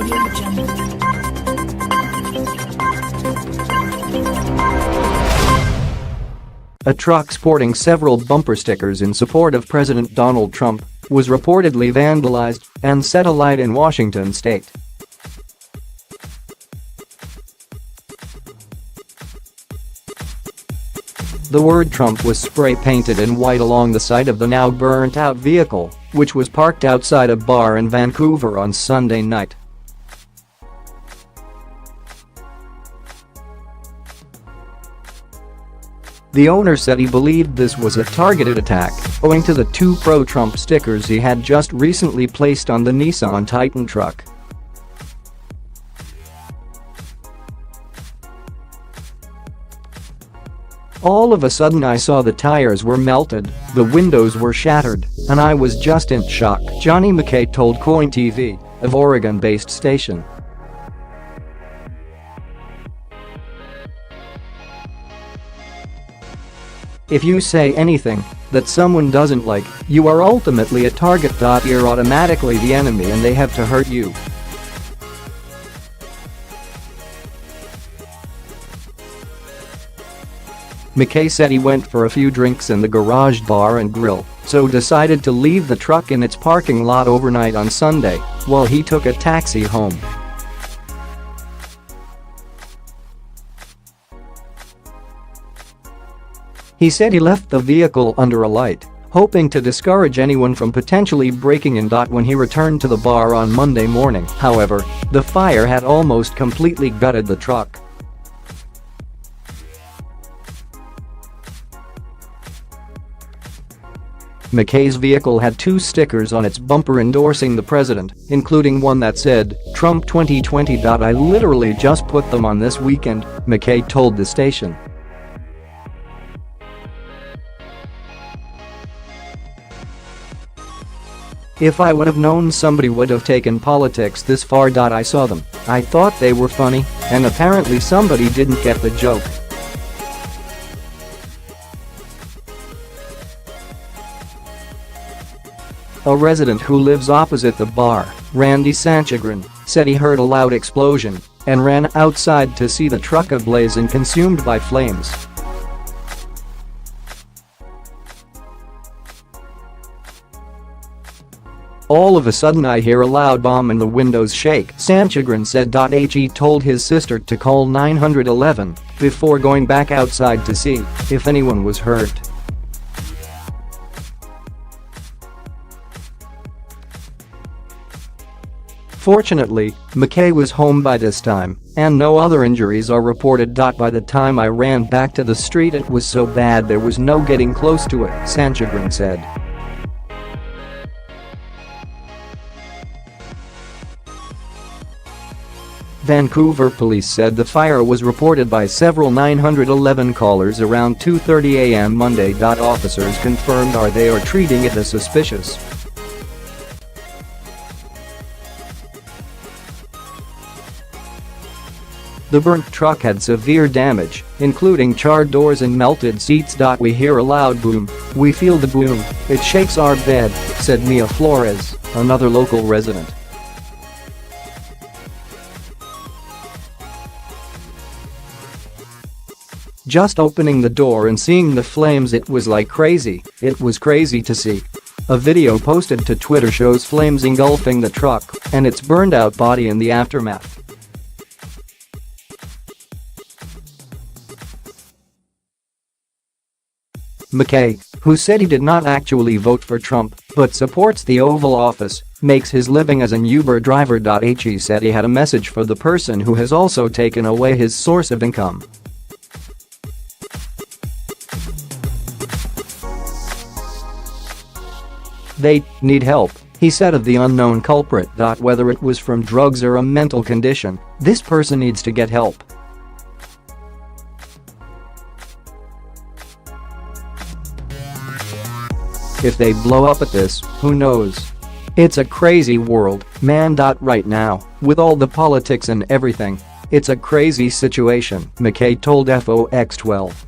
Audio Jungle. A truck sporting several bumper stickers in support of President Donald Trump was reportedly vandalized and set alight in Washington state. The word Trump was spray-painted in white along the side of the now burnt-out vehicle, which was parked outside a bar in Vancouver on Sunday night. The owner said he believed this was a targeted attack, owing to the two pro-Trump stickers he had just recently placed on the Nissan Titan truck. All of a sudden I saw the tires were melted, the windows were shattered, and I was just in shock, Johnny McKay told KOIN TV, an Oregon-based station. If you say anything that someone doesn't like, you are ultimately a target. You're automatically the enemy and they have to hurt you. McKay said he went for a few drinks in the garage bar and grill, so decided to leave the truck in its parking lot overnight on Sunday while he took a taxi home. He said he left the vehicle under a light, hoping to discourage anyone from potentially breaking in. When he returned to the bar on Monday morning, however, the fire had almost completely gutted the truck. McKay's vehicle had two stickers on its bumper endorsing the president, including one that said, "Trump 2020." I literally just put them on this weekend, McKay told the station. If I would have known somebody would have taken politics this far. I saw them, I thought they were funny, and apparently somebody didn't get the joke. A resident who lives opposite the bar, Randy Sanchagrin, said he heard a loud explosion and ran outside to see the truck ablaze and consumed by flames. "All of a sudden I hear a loud bomb and the windows shake," Sanchagrin said. He told his sister to call 911 before going back outside to see if anyone was hurt. Fortunately, McKay was home by this time, and no other injuries are reported. "By the time I ran back to the street it was so bad there was no getting close to it," Sanchagrin said. Vancouver police said the fire was reported by several 911 callers around 2:30 a.m. Monday. Officers confirmed they are treating it as suspicious. The burnt truck had severe damage, including charred doors and melted seats. "We hear a loud boom. We feel the boom. It shakes our bed," said Mia Flores, another local resident. "Just opening the door and seeing the flames, it was like crazy. It was crazy to see." A video posted to Twitter shows flames engulfing the truck and its burned-out body in the aftermath. McKay, who said he did not actually vote for Trump but supports the Oval Office, makes his living as an Uber driver. He said he had a message for the person who has also taken away his source of income. "They need help," he said of the unknown culprit. "Whether it was from drugs or a mental condition, this person needs to get help." If they blow up at this, who knows? It's a crazy world, man. Right now, with all the politics and everything, it's a crazy situation, McKay told FOX 12.